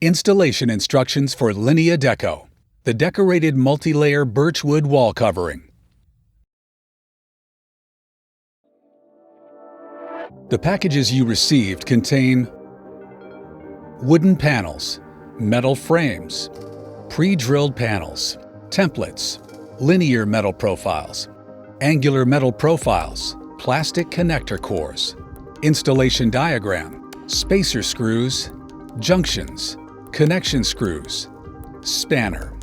Installation instructions for Lineadeko, the decorated multi-layer birchwood wall covering. The packages you received contain wooden panels, metal frames, pre-drilled panels, templates, linear metal profiles, angular metal profiles, plastic connector cores, installation diagram, spacer screws, junctions, connection screws, spanner.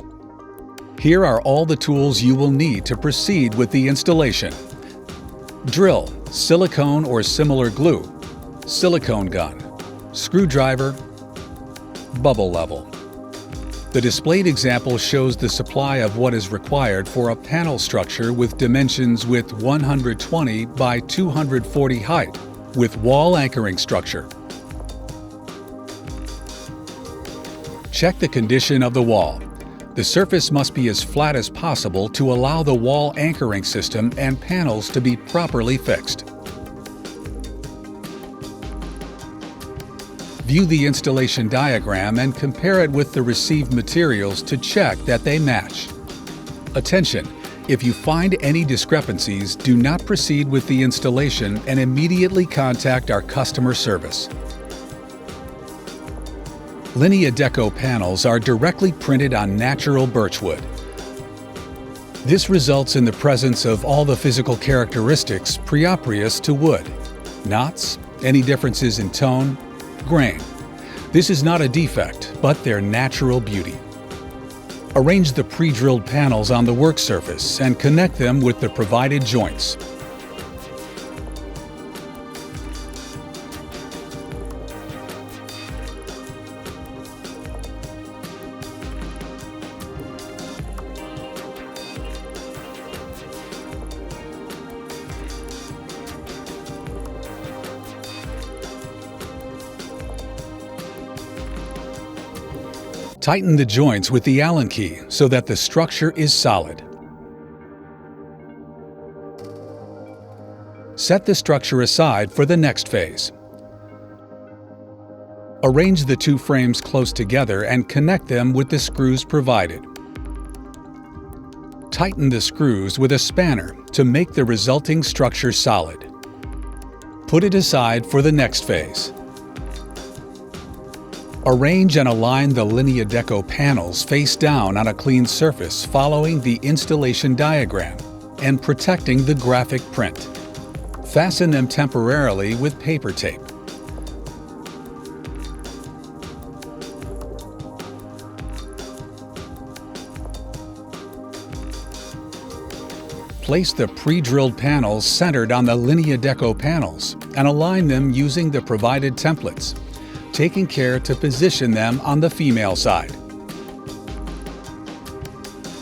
Here are all the tools you will need to proceed with the installation. Drill, silicone or similar glue, silicone gun, screwdriver, bubble level. The displayed example shows the supply of what is required for a panel structure with dimensions with 120 by 240 height, with wall anchoring structure. Check the condition of the wall. The surface must be as flat as possible to allow the wall anchoring system and panels to be properly fixed. View the installation diagram and compare it with the received materials to check that they match. Attention! If you find any discrepancies, do not proceed with the installation and immediately contact our customer service. Lineadeko panels are directly printed on natural birchwood. This results in the presence of all the physical characteristics proprious to wood: knots, any differences in tone, grain. This is not a defect, but their natural beauty. Arrange the pre-drilled panels on the work surface and connect them with the provided joints. Tighten the joints with the Allen key so that the structure is solid. Set the structure aside for the next phase. Arrange the two frames close together and connect them with the screws provided. Tighten the screws with a spanner to make the resulting structure solid. Put it aside for the next phase. Arrange and align the Lineadeko panels face down on a clean surface following the installation diagram and protecting the graphic print. Fasten them temporarily with paper tape. Place the pre-drilled panels centered on the Lineadeko panels and align them using the provided templates, taking care to position them on the female side.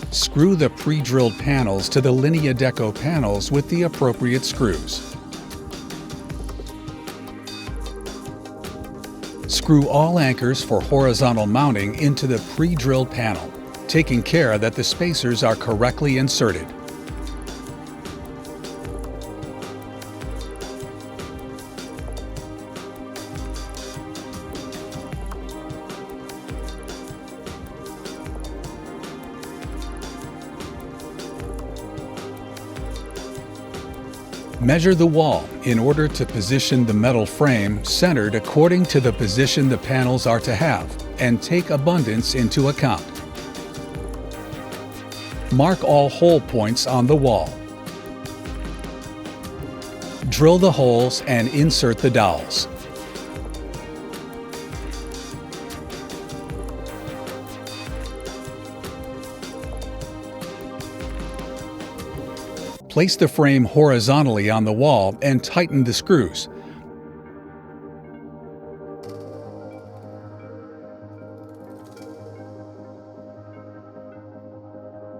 Screw the pre-drilled panels to the Lineadeko panels with the appropriate screws. Screw all anchors for horizontal mounting into the pre-drilled panel, taking care that the spacers are correctly inserted. Measure the wall in order to position the metal frame centered according to the position the panels are to have, and take abundance into account. Mark all hole points on the wall. Drill the holes and insert the dowels. Place the frame horizontally on the wall and tighten the screws.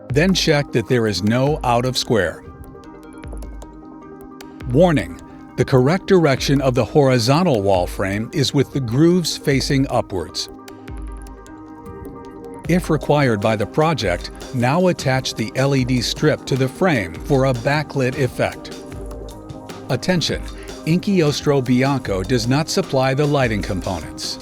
Then check that there is no out of square. Warning: the correct direction of the horizontal wall frame is with the grooves facing upwards. If required by the project, now attach the LED strip to the frame for a backlit effect. Attention! Inkiostro Bianco does not supply the lighting components.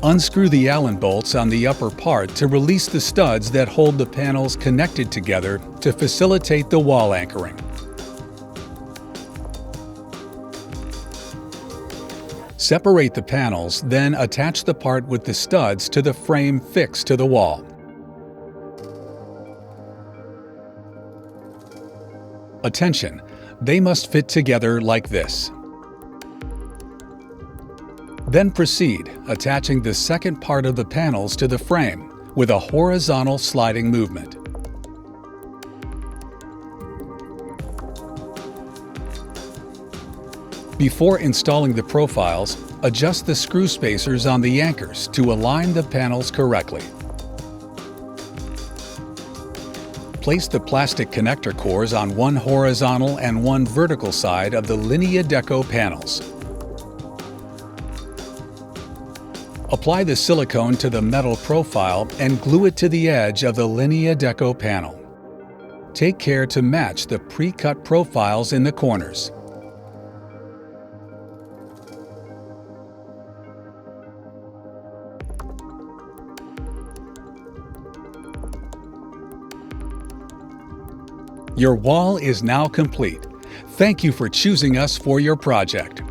Unscrew the Allen bolts on the upper part to release the studs that hold the panels connected together to facilitate the wall anchoring. Separate the panels, then attach the part with the studs to the frame fixed to the wall. Attention! They must fit together like this. Then proceed, attaching the second part of the panels to the frame with a horizontal sliding movement. Before installing the profiles, adjust the screw spacers on the anchors to align the panels correctly. Place the plastic connector cores on one horizontal and one vertical side of the Lineadeko panels. Apply the silicone to the metal profile and glue it to the edge of the Lineadeko panel. Take care to match the pre-cut profiles in the corners. Your wall is now complete. Thank you for choosing us for your project.